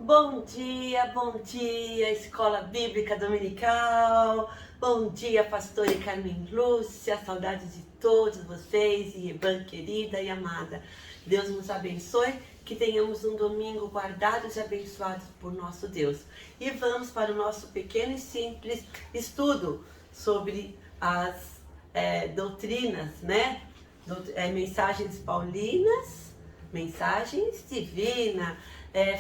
Bom dia, Escola Bíblica Dominical. Bom dia, pastor e Carmen Lúcia. Saudades de todos vocês, irmã querida e amada. Deus nos abençoe, que tenhamos um domingo guardados e abençoados por nosso Deus. E vamos para o nosso pequeno e simples estudo sobre as doutrinas, né? Mensagens paulinas, mensagens divinas.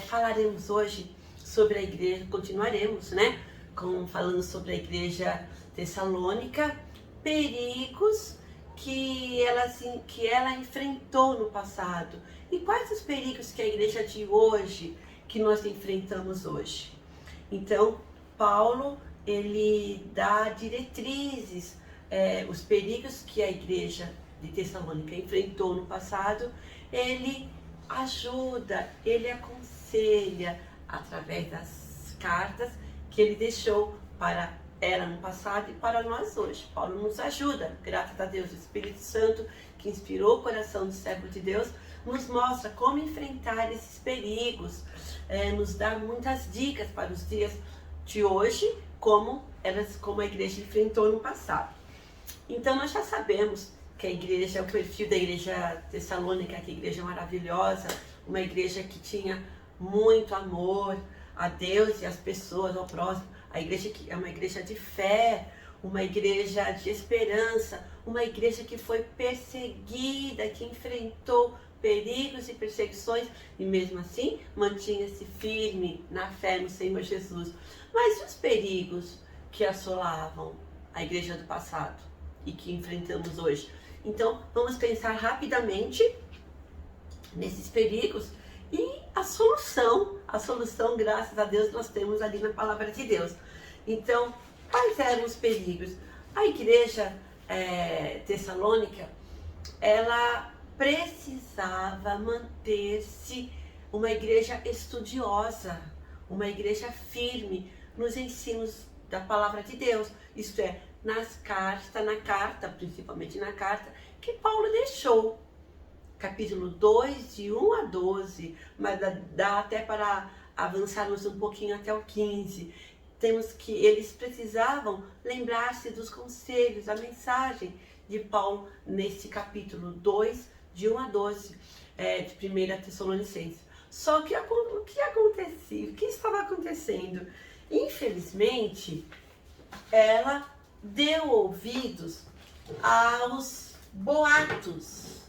Falaremos hoje sobre a igreja, continuaremos, né? Falando sobre a igreja tessalônica, perigos que ela enfrentou no passado. E quais os perigos que a igreja de hoje, que nós enfrentamos hoje? Então, Paulo, ele dá diretrizes, os perigos que a igreja de Tessalônica enfrentou no passado, ele ajuda, ele aconselha através das cartas que ele deixou para ela no passado e para nós hoje. Paulo nos ajuda, graças a Deus, o Espírito Santo que inspirou o coração do servo de Deus, nos mostra como enfrentar esses perigos, nos dá muitas dicas para os dias de hoje, como a igreja enfrentou no passado. Então nós já sabemos que a igreja, o perfil da igreja tessalônica, que é a igreja maravilhosa, uma igreja que tinha muito amor a Deus e às pessoas, ao próximo, a igreja que é uma igreja de fé, uma igreja de esperança, uma igreja que foi perseguida, que enfrentou perigos e perseguições e mesmo assim mantinha-se firme na fé no Senhor Jesus. Mas e os perigos que assolavam a igreja do passado e que enfrentamos hoje? Então, vamos pensar rapidamente nesses perigos e a solução, graças a Deus, nós temos ali na palavra de Deus. Então, quais eram os perigos? A igreja tessalônica, ela precisava manter-se uma igreja estudiosa, uma igreja firme nos ensinos da palavra de Deus, isto é, principalmente na carta que Paulo deixou, capítulo 2, de 1 a 12, mas dá até para avançarmos um pouquinho até o 15. Temos que eles precisavam lembrar-se dos conselhos, a mensagem de Paulo nesse capítulo 2, de 1 a 12, de 1 Tessalonicenses. Só que o que acontecia? O que estava acontecendo? Infelizmente, ela deu ouvidos aos boatos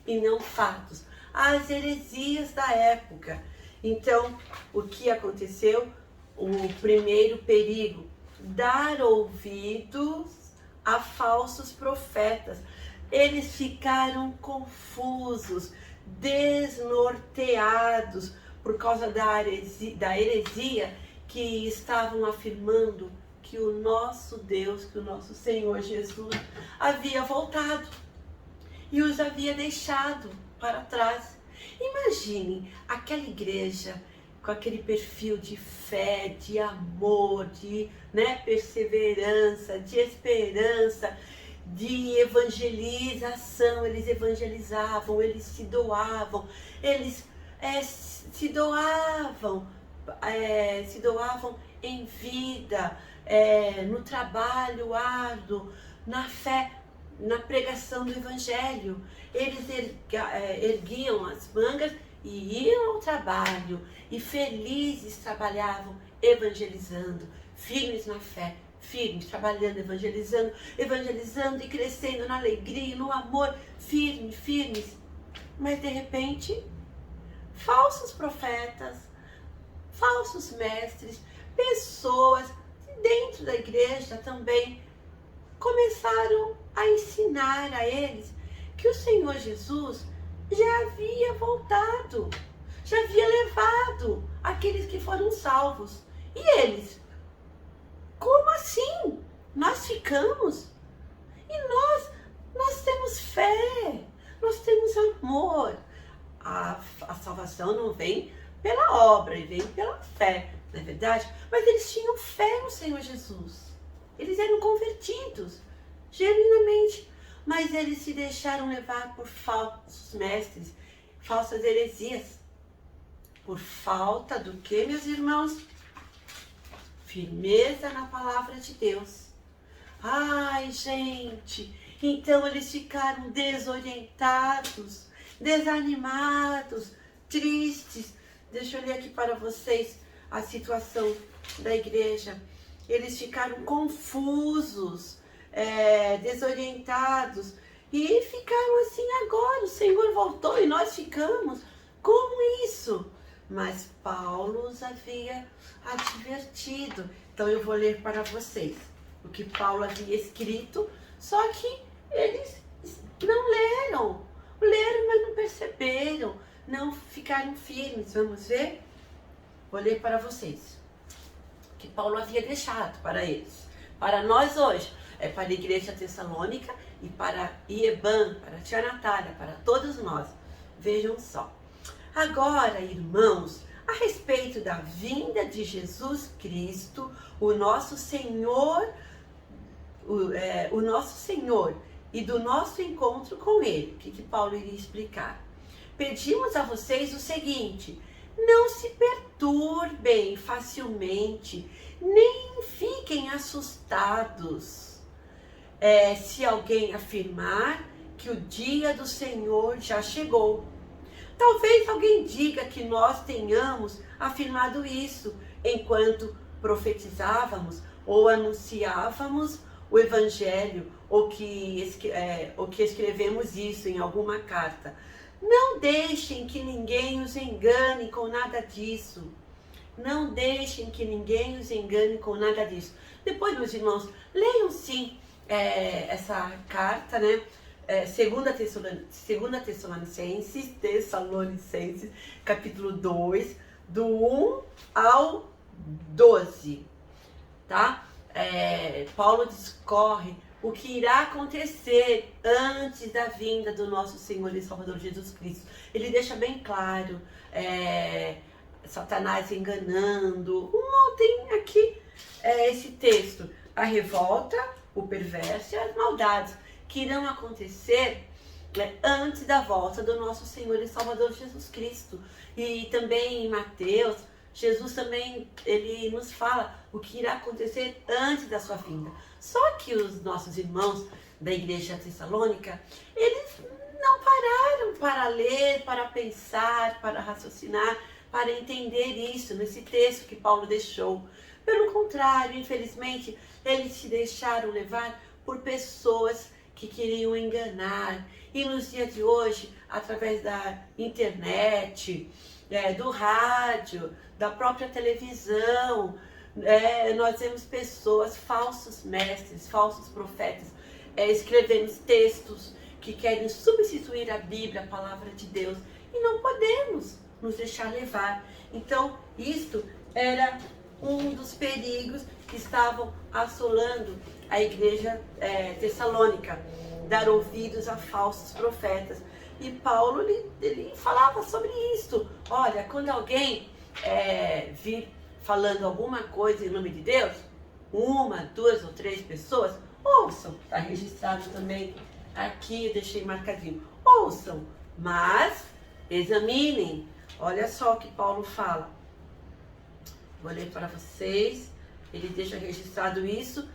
e não fatos, às heresias da época. Então, o que aconteceu? O primeiro perigo, dar ouvidos a falsos profetas. Eles ficaram confusos, desnorteados por causa da heresia que estavam afirmando que o nosso Deus, que o nosso Senhor Jesus havia voltado e os havia deixado para trás. Imaginem aquela igreja com aquele perfil de fé, de amor, de perseverança, de esperança, de evangelização. Eles evangelizavam, eles se doavam, se doavam em vida, no trabalho árduo, na fé, na pregação do evangelho. Eles erguiam as mangas e iam ao trabalho e felizes trabalhavam evangelizando, firmes na fé, firmes, trabalhando, evangelizando e crescendo na alegria, no amor, firmes. Mas de repente, falsos profetas, falsos mestres, pessoas dentro da igreja também começaram a ensinar a eles que o Senhor Jesus já havia voltado, já havia levado aqueles que foram salvos. E eles? Como assim? Nós ficamos? E nós temos fé, nós temos amor. A salvação não vem pela obra, e vem pela fé, não é verdade? Mas eles tinham fé no Senhor Jesus. Eles eram convertidos, genuinamente. Mas eles se deixaram levar por falsos mestres, falsas heresias. Por falta do que, meus irmãos? Firmeza na palavra de Deus. Ai, gente, então eles ficaram desorientados, desanimados, tristes. Deixa eu ler aqui para vocês a situação da igreja. Eles ficaram confusos, desorientados e ficaram assim agora. O Senhor voltou e nós ficamos. Como isso? Mas Paulo os havia advertido. Então eu vou ler para vocês o que Paulo havia escrito, só que eles não leram. Leram, mas não perceberam, não ficaram firmes. Vamos ver? Vou ler para vocês o que Paulo havia deixado para eles. Para nós hoje, para a igreja tessalônica e para Ieban, para a tia Natália, para todos nós. Vejam só. Agora, irmãos, a respeito da vinda de Jesus Cristo, o nosso Senhor, o nosso Senhor e do nosso encontro com Ele, o que Paulo iria explicar? Pedimos a vocês o seguinte: não se perturbem facilmente, nem fiquem assustados. Se alguém afirmar que o dia do Senhor já chegou. Talvez alguém diga que nós tenhamos afirmado isso enquanto profetizávamos ou anunciávamos o Evangelho, ou que escrevemos isso em alguma carta. Não deixem que ninguém os engane com nada disso. Não deixem que ninguém os engane com nada disso. Depois, meus irmãos, leiam sim essa carta, né? 2 Tessalonicenses, capítulo 2, do 1 ao 12, tá? Paulo discorre o que irá acontecer antes da vinda do nosso Senhor e Salvador Jesus Cristo. Ele deixa bem claro, Satanás enganando. Tem aqui esse texto, a revolta, o perverso e as maldades que irão acontecer antes da volta do nosso Senhor e Salvador Jesus Cristo. E também em Mateus, Jesus também, ele nos fala o que irá acontecer antes da sua vinda. Só que os nossos irmãos da igreja tessalônica, eles não pararam para ler, para pensar, para raciocinar, para entender isso nesse texto que Paulo deixou. Pelo contrário, infelizmente, eles se deixaram levar por pessoas que queriam enganar. E nos dias de hoje, através da internet, do rádio, da própria televisão, nós vemos pessoas, falsos mestres, falsos profetas, escrevendo textos que querem substituir a Bíblia, a palavra de Deus. E não podemos nos deixar levar. Então, isto era um dos perigos que estavam assolando a igreja tessalônica, dar ouvidos a falsos profetas. E Paulo, ele falava sobre isso. Olha, quando alguém vir falando alguma coisa em nome de Deus, 1, 2 ou 3 pessoas, ouçam. Está registrado também aqui, eu deixei marcadinho. Ouçam, mas examinem. Olha só o que Paulo fala. Vou ler para vocês. Ele deixa registrado isso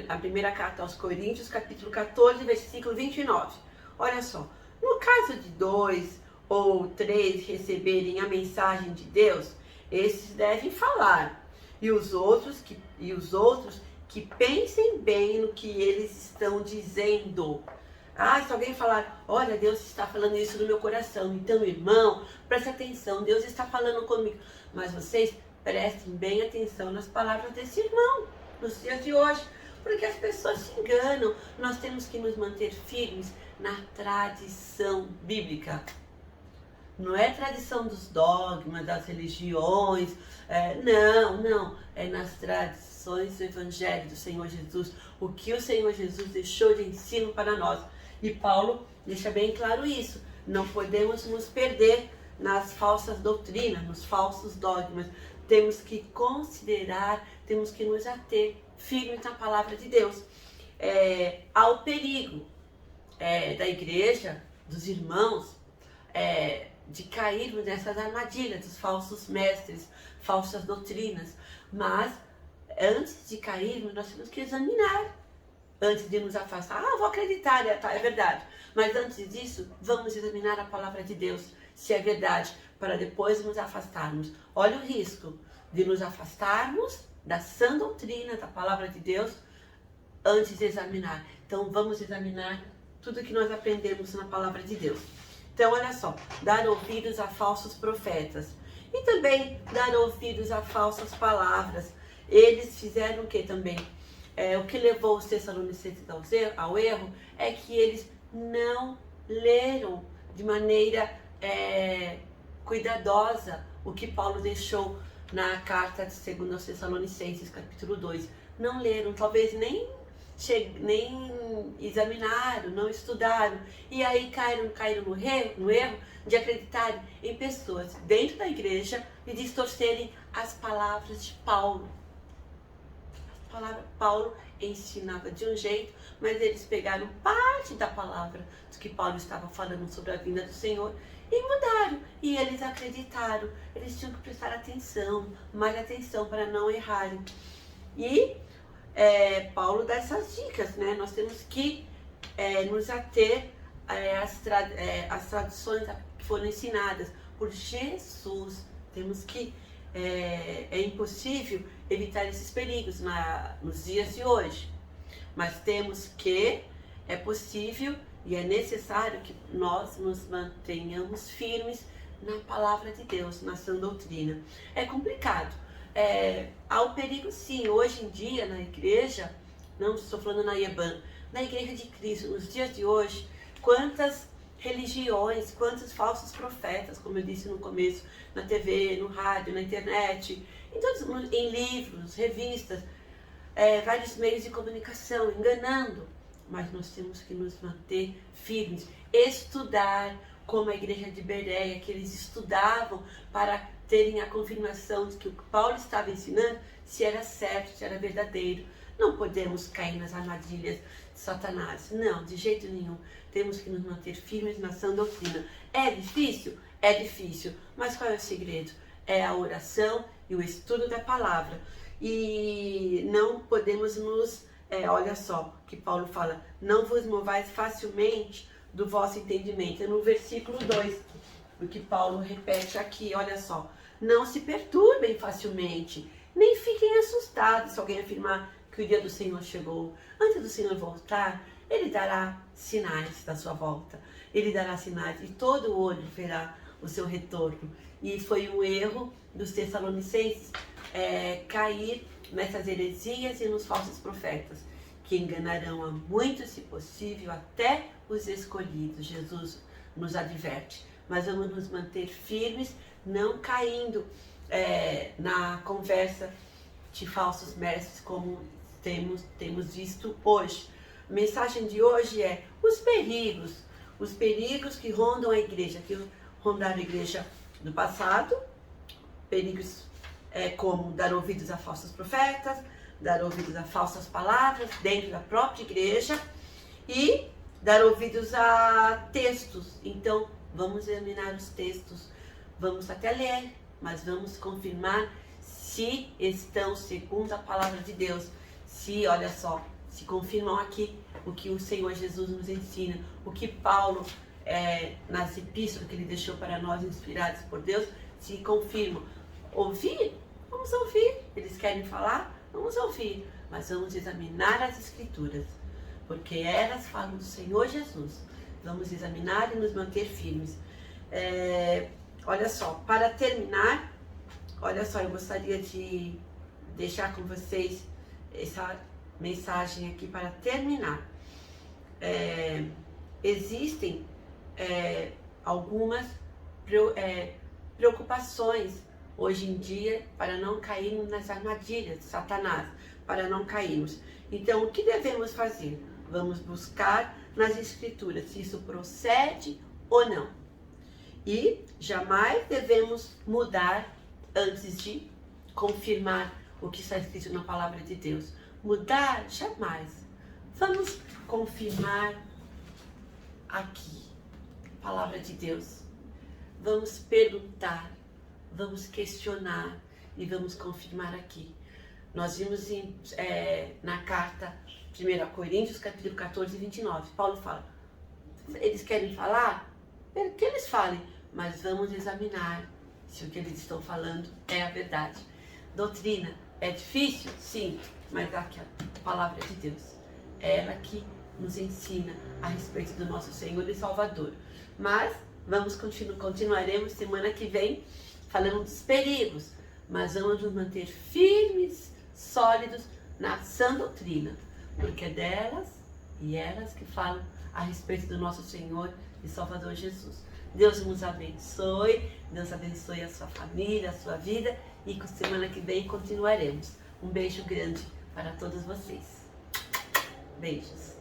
na primeira carta aos Coríntios, capítulo 14, versículo 29. Olha só. No caso de 2 ou 3 receberem a mensagem de Deus, esses devem falar. E os outros que pensem bem no que eles estão dizendo. Se alguém falar, olha, Deus está falando isso no meu coração. Então, irmão, preste atenção, Deus está falando comigo. Mas vocês prestem bem atenção nas palavras desse irmão, nos dias de hoje, porque as pessoas se enganam. Nós temos que nos manter firmes na tradição bíblica. Não é tradição dos dogmas, das religiões, não. É nas tradições do Evangelho do Senhor Jesus, o que o Senhor Jesus deixou de ensino para nós. E Paulo deixa bem claro isso. Não podemos nos perder nas falsas doutrinas, nos falsos dogmas. Temos que considerar, temos que nos ater firmes na palavra de Deus. Há o perigo da igreja, dos irmãos, de cairmos nessas armadilhas dos falsos mestres, falsas doutrinas. Mas antes de cairmos, nós temos que examinar. Antes de nos afastar, vou acreditar, é verdade. Mas antes disso, vamos examinar a palavra de Deus, se é verdade, para depois nos afastarmos. Olha o risco de nos afastarmos da sã doutrina, da palavra de Deus, antes de examinar. Então vamos examinar tudo que nós aprendemos na palavra de Deus. Então olha só, dar ouvidos a falsos profetas e também dar ouvidos a falsas palavras. Eles fizeram o que também? O que levou os tessalonicenses ao erro é que eles não leram de maneira cuidadosa o que Paulo deixou na carta de 2 aos Tessalonicenses, capítulo 2. Não leram, talvez nem examinaram, não estudaram. E aí caíram no erro de acreditarem em pessoas dentro da igreja e distorcerem as palavras de Paulo. Paulo ensinava de um jeito, mas eles pegaram parte da palavra do que Paulo estava falando sobre a vinda do Senhor e mudaram. E eles acreditaram. Eles tinham que prestar atenção, mais atenção para não errarem. E Paulo dá essas dicas, né? Nós temos que nos ater às tradições que foram ensinadas por Jesus. Temos que é impossível evitar esses perigos nos dias de hoje, mas é possível e é necessário que nós nos mantenhamos firmes na palavra de Deus, na sã doutrina. É complicado, há o perigo sim, hoje em dia na igreja, não estou falando na IEBAN, na igreja de Cristo, nos dias de hoje, quantas religiões, quantos falsos profetas, como eu disse no começo, na TV, no rádio, na internet, em livros, revistas, vários meios de comunicação, enganando. Mas nós temos que nos manter firmes, estudar, como a igreja de Bereia, que eles estudavam para terem a confirmação de que o que Paulo estava ensinando, se era certo, se era verdadeiro. Não podemos cair nas armadilhas de Satanás. Não, de jeito nenhum. Temos que nos manter firmes na sã doutrina. É difícil? É difícil. Mas qual é o segredo? É a oração e o estudo da palavra. E não podemos olha só que Paulo fala, não vos movais facilmente do vosso entendimento. É no versículo 2, o que Paulo repete aqui, olha só. Não se perturbem facilmente, nem fiquem assustados se alguém afirmar que o dia do Senhor chegou. Antes do Senhor voltar, Ele dará sinais da sua volta. Ele dará sinais e todo olho verá o seu retorno. E foi um erro dos Tessalonicenses cair nessas heresias e nos falsos profetas, que enganarão a muitos, se possível, até os escolhidos. Jesus nos adverte. Mas vamos nos manter firmes, não caindo na conversa de falsos mestres, como temos visto hoje. A mensagem de hoje é os perigos que rondam a igreja, que rondaram a igreja do passado, perigos como dar ouvidos a falsos profetas, dar ouvidos a falsas palavras dentro da própria igreja e dar ouvidos a textos. Então, vamos examinar os textos, vamos até ler, mas vamos confirmar se estão segundo a palavra de Deus. Olha só, se confirmam aqui o que o Senhor Jesus nos ensina, o que Paulo, nas epístolas que ele deixou para nós, inspirados por Deus, se confirmam. Ouvir? Vamos ouvir. Eles querem falar? Vamos ouvir. Mas vamos examinar as Escrituras, porque elas falam do Senhor Jesus. Vamos examinar e nos manter firmes. Olha só, para terminar, olha só, eu gostaria de deixar com vocês essa mensagem aqui para terminar. Existem algumas preocupações hoje em dia para não cairmos nas armadilhas de Satanás, para não cairmos. Então, o que devemos fazer? Vamos buscar nas Escrituras se isso procede ou não. E jamais devemos mudar antes de confirmar o que está escrito na palavra de Deus. Mudar, jamais. Vamos confirmar aqui, palavra de Deus. vamos perguntar, vamos questionar e vamos confirmar aqui. Nós vimos na carta 1 Coríntios, capítulo 14, 29. Paulo fala, eles querem falar? Que eles falem, mas vamos examinar se o que eles estão falando é a verdade. Doutrina é difícil? Sim, mas aqui a palavra de Deus, ela que nos ensina a respeito do nosso Senhor e Salvador. Mas continuaremos semana que vem falando dos perigos, mas vamos nos manter firmes, sólidos na sã doutrina, porque é delas e elas que falam a respeito do nosso Senhor e Salvador Jesus. Deus nos abençoe, Deus abençoe a sua família, a sua vida, e semana que vem continuaremos. Um beijo grande para todos vocês. Beijos.